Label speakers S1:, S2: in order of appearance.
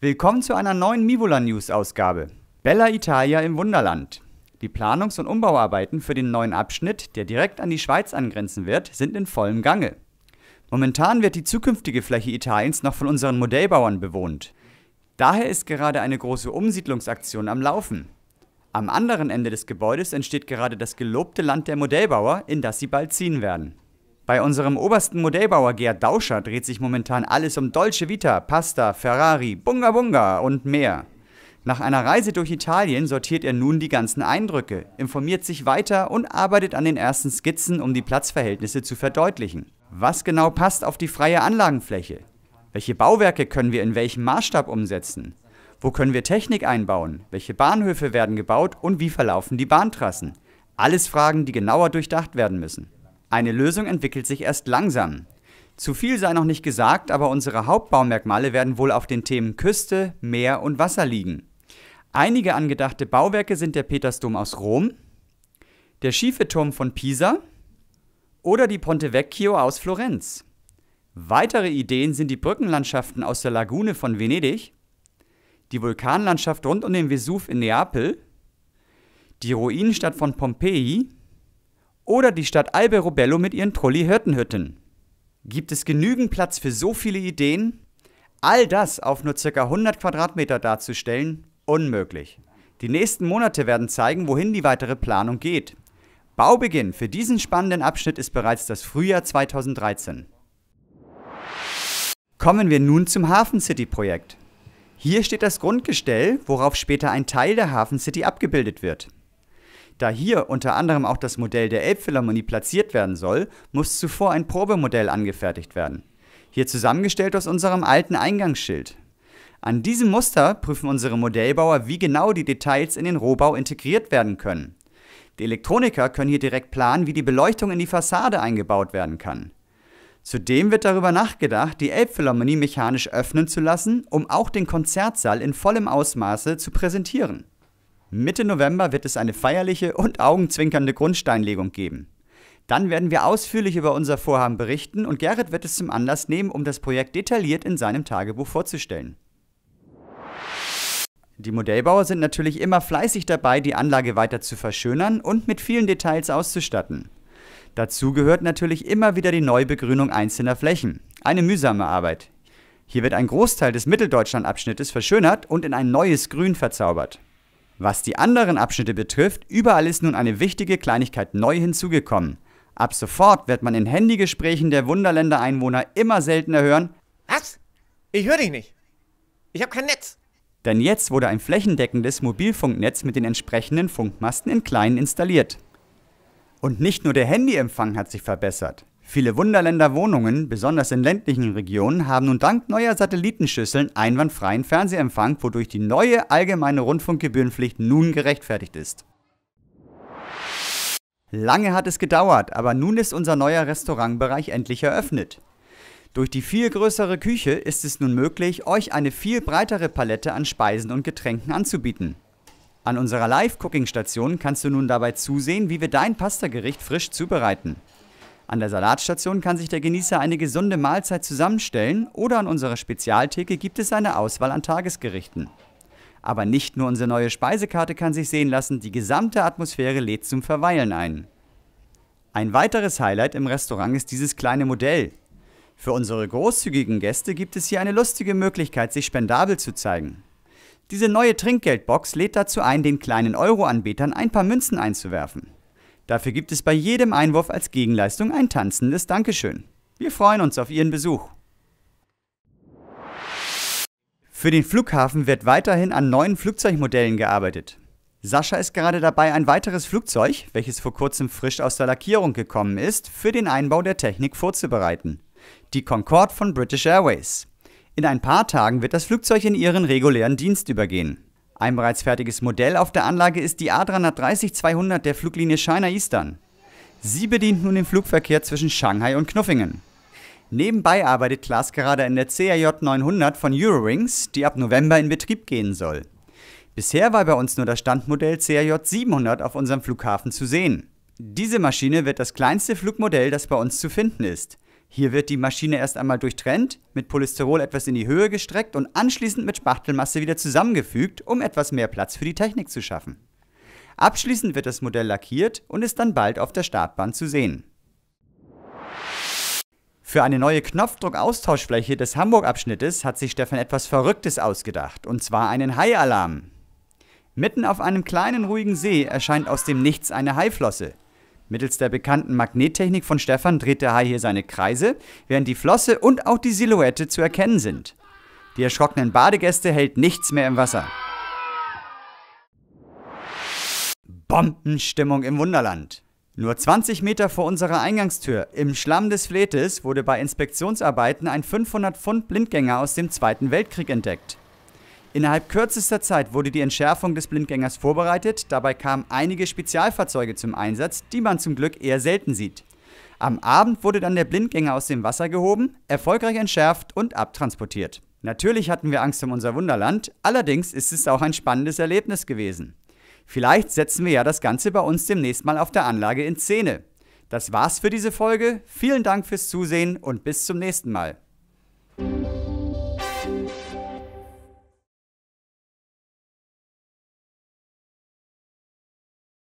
S1: Willkommen zu einer neuen Mivola News Ausgabe. Bella Italia im Wunderland. Die Planungs- und Umbauarbeiten für den neuen Abschnitt, der direkt an die Schweiz angrenzen wird, sind in vollem Gange. Momentan wird die zukünftige Fläche Italiens noch von unseren Modellbauern bewohnt. Daher ist gerade eine große Umsiedlungsaktion am Laufen. Am anderen Ende des Gebäudes entsteht gerade das gelobte Land der Modellbauer, in das sie bald ziehen werden. Bei unserem obersten Modellbauer Gerd Dauscher dreht sich momentan alles um Dolce Vita, Pasta, Ferrari, Bunga Bunga und mehr. Nach einer Reise durch Italien sortiert er nun die ganzen Eindrücke, informiert sich weiter und arbeitet an den ersten Skizzen, um die Platzverhältnisse zu verdeutlichen. Was genau passt auf die freie Anlagenfläche? Welche Bauwerke können wir in welchem Maßstab umsetzen? Wo können wir Technik einbauen? Welche Bahnhöfe werden gebaut und wie verlaufen die Bahntrassen? Alles Fragen, die genauer durchdacht werden müssen. Eine Lösung entwickelt sich erst langsam. Zu viel sei noch nicht gesagt, aber unsere Hauptbaumerkmale werden wohl auf den Themen Küste, Meer und Wasser liegen. Einige angedachte Bauwerke sind der Petersdom aus Rom, der schiefe Turm von Pisa oder die Ponte Vecchio aus Florenz. Weitere Ideen sind die Brückenlandschaften aus der Lagune von Venedig, die Vulkanlandschaft rund um den Vesuv in Neapel, die Ruinenstadt von Pompeji oder die Stadt Alberobello mit ihren Trulli-Hirtenhütten. Gibt es genügend Platz für so viele Ideen? All das auf nur ca. 100 Quadratmeter darzustellen? Unmöglich. Die nächsten Monate werden zeigen, wohin die weitere Planung geht. Baubeginn für diesen spannenden Abschnitt ist bereits das Frühjahr 2013. Kommen wir nun zum Hafen City-Projekt. Hier steht das Grundgestell, worauf später ein Teil der Hafen City abgebildet wird. Da hier unter anderem auch das Modell der Elbphilharmonie platziert werden soll, muss zuvor ein Probemodell angefertigt werden. Hier zusammengestellt aus unserem alten Eingangsschild. An diesem Muster prüfen unsere Modellbauer, wie genau die Details in den Rohbau integriert werden können. Die Elektroniker können hier direkt planen, wie die Beleuchtung in die Fassade eingebaut werden kann. Zudem wird darüber nachgedacht, die Elbphilharmonie mechanisch öffnen zu lassen, um auch den Konzertsaal in vollem Ausmaße zu präsentieren. Mitte November wird es eine feierliche und augenzwinkernde Grundsteinlegung geben. Dann werden wir ausführlich über unser Vorhaben berichten und Gerrit wird es zum Anlass nehmen, um das Projekt detailliert in seinem Tagebuch vorzustellen. Die Modellbauer sind natürlich immer fleißig dabei, die Anlage weiter zu verschönern und mit vielen Details auszustatten. Dazu gehört natürlich immer wieder die Neubegrünung einzelner Flächen. Eine mühsame Arbeit. Hier wird ein Großteil des Mitteldeutschland-Abschnittes verschönert und in ein neues Grün verzaubert. Was die anderen Abschnitte betrifft, überall ist nun eine wichtige Kleinigkeit neu hinzugekommen. Ab sofort wird man in Handygesprächen der Wunderländer-Einwohner immer seltener hören:
S2: Was? Ich höre dich nicht. Ich habe kein Netz.
S1: Denn jetzt wurde ein flächendeckendes Mobilfunknetz mit den entsprechenden Funkmasten in kleinen installiert. Und nicht nur der Handyempfang hat sich verbessert. Viele Wunderländer Wohnungen, besonders in ländlichen Regionen, haben nun dank neuer Satellitenschüsseln einwandfreien Fernsehempfang, wodurch die neue allgemeine Rundfunkgebührenpflicht nun gerechtfertigt ist. Lange hat es gedauert, aber nun ist unser neuer Restaurantbereich endlich eröffnet. Durch die viel größere Küche ist es nun möglich, euch eine viel breitere Palette an Speisen und Getränken anzubieten. An unserer Live-Cooking-Station kannst du nun dabei zusehen, wie wir dein Pastagericht frisch zubereiten. An der Salatstation kann sich der Genießer eine gesunde Mahlzeit zusammenstellen oder an unserer Spezialtheke gibt es eine Auswahl an Tagesgerichten. Aber nicht nur unsere neue Speisekarte kann sich sehen lassen, die gesamte Atmosphäre lädt zum Verweilen ein. Ein weiteres Highlight im Restaurant ist dieses kleine Modell. Für unsere großzügigen Gäste gibt es hier eine lustige Möglichkeit, sich spendabel zu zeigen. Diese neue Trinkgeldbox lädt dazu ein, den kleinen Euro-Anbetern ein paar Münzen einzuwerfen. Dafür gibt es bei jedem Einwurf als Gegenleistung ein tanzendes Dankeschön. Wir freuen uns auf Ihren Besuch. Für den Flughafen wird weiterhin an neuen Flugzeugmodellen gearbeitet. Sascha ist gerade dabei, ein weiteres Flugzeug, welches vor kurzem frisch aus der Lackierung gekommen ist, für den Einbau der Technik vorzubereiten. Die Concorde von British Airways. In ein paar Tagen wird das Flugzeug in ihren regulären Dienst übergehen. Ein bereits fertiges Modell auf der Anlage ist die A330-200 der Fluglinie China Eastern. Sie bedient nun den Flugverkehr zwischen Shanghai und Knuffingen. Nebenbei arbeitet Klaas gerade in der CRJ 900 von Eurowings, die ab November in Betrieb gehen soll. Bisher war bei uns nur das Standmodell CRJ 700 auf unserem Flughafen zu sehen. Diese Maschine wird das kleinste Flugmodell, das bei uns zu finden ist. Hier wird die Maschine erst einmal durchtrennt, mit Polystyrol etwas in die Höhe gestreckt und anschließend mit Spachtelmasse wieder zusammengefügt, um etwas mehr Platz für die Technik zu schaffen. Abschließend wird das Modell lackiert und ist dann bald auf der Startbahn zu sehen. Für eine neue Knopfdruck-Austauschfläche des Hamburg-Abschnittes hat sich Stefan etwas Verrücktes ausgedacht, und zwar einen Haialarm. Mitten auf einem kleinen ruhigen See erscheint aus dem Nichts eine Haiflosse. Mittels der bekannten Magnettechnik von Stefan dreht der Hai hier seine Kreise, während die Flosse und auch die Silhouette zu erkennen sind. Die erschrockenen Badegäste hält nichts mehr im Wasser. Bombenstimmung im Wunderland. Nur 20 Meter vor unserer Eingangstür, im Schlamm des Fletes, wurde bei Inspektionsarbeiten ein 500 Pfund Blindgänger aus dem Zweiten Weltkrieg entdeckt. Innerhalb kürzester Zeit wurde die Entschärfung des Blindgängers vorbereitet, dabei kamen einige Spezialfahrzeuge zum Einsatz, die man zum Glück eher selten sieht. Am Abend wurde dann der Blindgänger aus dem Wasser gehoben, erfolgreich entschärft und abtransportiert. Natürlich hatten wir Angst um unser Wunderland, allerdings ist es auch ein spannendes Erlebnis gewesen. Vielleicht setzen wir ja das Ganze bei uns demnächst mal auf der Anlage in Szene. Das war's für diese Folge, vielen Dank fürs Zusehen und bis zum nächsten Mal.